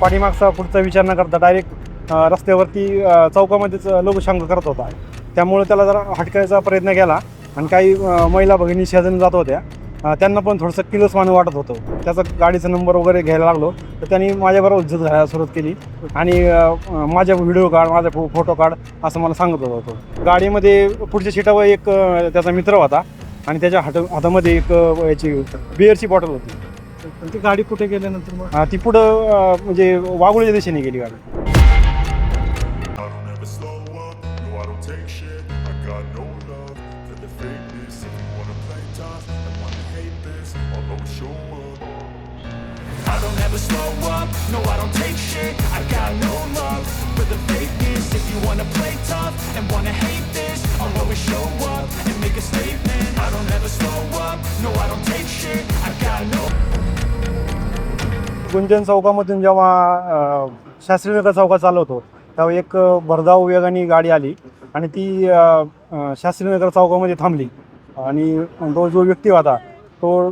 पाठीमागचा पुढचा विचार न करता डायरेक्ट रस्त्यावरती चौकामध्येच लोकशांक करत होता. त्यामुळे त्याला जरा हटकायचा प्रयत्न केला आणि काही महिला भगिनी शेजारी जात होत्या. त्यांना पण थोडंसं किलोस्मान वाटत होतं. त्याचा गाडीचा नंबर वगैरे घ्यायला लागलो तर त्यांनी माझ्याबरोबर इज्जत घालायला सुरुवात केली आणि माझ्या व्हिडिओ काढ, माझा फोटो काढ असं मला सांगत होता. तो गाडीमध्ये पुढच्या सीटावर एक त्याचा मित्र होता आणि त्याच्या हातामध्ये एक याची बिअरची बॉटल होती. ती गाडी कुठे गेल्यानंतर मग ती पुढं म्हणजे वाघुळीच्या दिशेने गेली गाडी. I don't ever slow up, no I don't take shit. I got no love for the fakeness. If you wanna play tough and wanna hate this, I'll always show up and make a statement. I don't ever slow up, no I don't take shit. I got no. गुंजन चौकामधून जेव्हा शास्त्रीनगर चौकात चाललो होतो तेव्हा एक भरधाव वेगाने गाडी आली आणि ती शास्त्रीनगर चौकामध्ये थांबली आणि तो जो व्यक्ती होता तो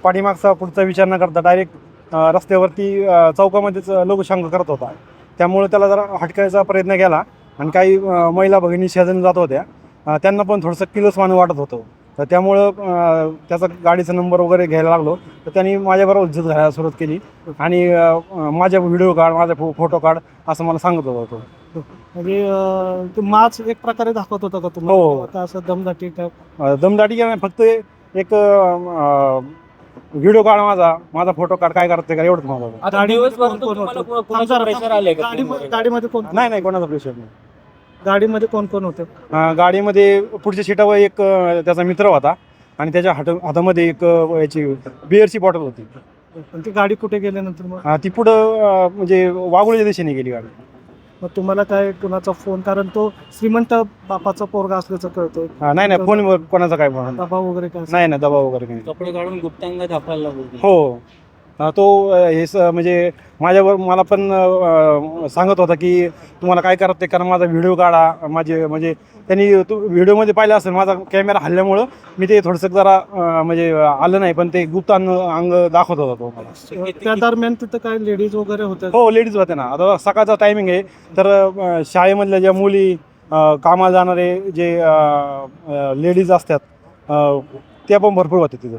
पाठीमागचा पुढचा विचार न करता डायरेक्ट रस्त्यावरती चौकामध्येच लोकशांक करत होता. त्यामुळे त्याला जरा हटकायचा प्रयत्न केला आणि काही महिला भगिनी शेजारी जात होत्या. त्यांना पण थोडंसं किलोस्मान वाटत होतं. तर त्यामुळं त्याचा गाडीचा नंबर वगैरे घ्यायला लागलो तर त्यांनी माझ्याबरोबर इज्जत घालायला सुरुवात केली आणि माझ्या व्हिडिओ काढ, माझा फोटो काढ असं मला सांगत होता. तो म्हणजे तू माच एक प्रकारे दाखवत होता का तुम्हाला? हो. आता असं दमदाटी टाईप दमदाटी काय नाही, फक्त एक व्हिडिओ काढ, माझा फोटो काढ, काय करते का एवढंच माझं. आता दिवसभरात तुम्हाला कोणाचं प्रेशर आलंय का गाडीमध्ये कोण नाही कोणाचा प्रेशर नाही. गाडीमध्ये कोण कोण होतं? गाडीमध्ये पुढच्या सीटावर एक त्याचा मित्र होता आणि त्याच्या हातामध्ये एक याची बिअरची बॉटल होती. ती गाडी कुठे गेल्यानंतर मग ती पुढं म्हणजे वाघुळीच्या दिशेने गेली गाडी. मग तुम्हाला काय कुणाचा फोन, कारण तो श्रीमंत बापाचा पोरगा असल्याचं कळतोय, नाही फोनवर कोणाचा काय फोन दबाव वगैरे काय? नाही दबाव वगैरे काही. कपडे काढून गुप्तांग दाखवायला लागले. हो. तो हे म्हणजे मला पण सांगत होता की तुम्हाला काय करत ते कारण माझा व्हिडिओ काढा. माझे म्हणजे त्यांनी तो व्हिडिओमध्ये पाहिलं असेल माझा कॅमेरा हल्ल्यामुळं मी ते थोडंसं जरा म्हणजे आलं नाही, पण ते गुप्त अंग दाखवत होता तो मला. त्या दरम्यान तिथं काय लेडीज वगैरे होत्या? हो, लेडीज होते ना. आता सकाळचा टायमिंग आहे तर शाळेमधल्या ज्या मुली, कामाला जाणारे जे लेडीज असतात त्या पण भरपूर होते तिथं.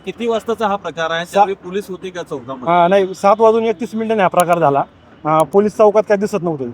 किती वाजताचा हा प्रकार आहे? त्यावेळी पोलीस होते का चौकामध्ये? नाही, 7:31 हा प्रकार झाला. पोलीस चौकात काय दिसत नव्हते.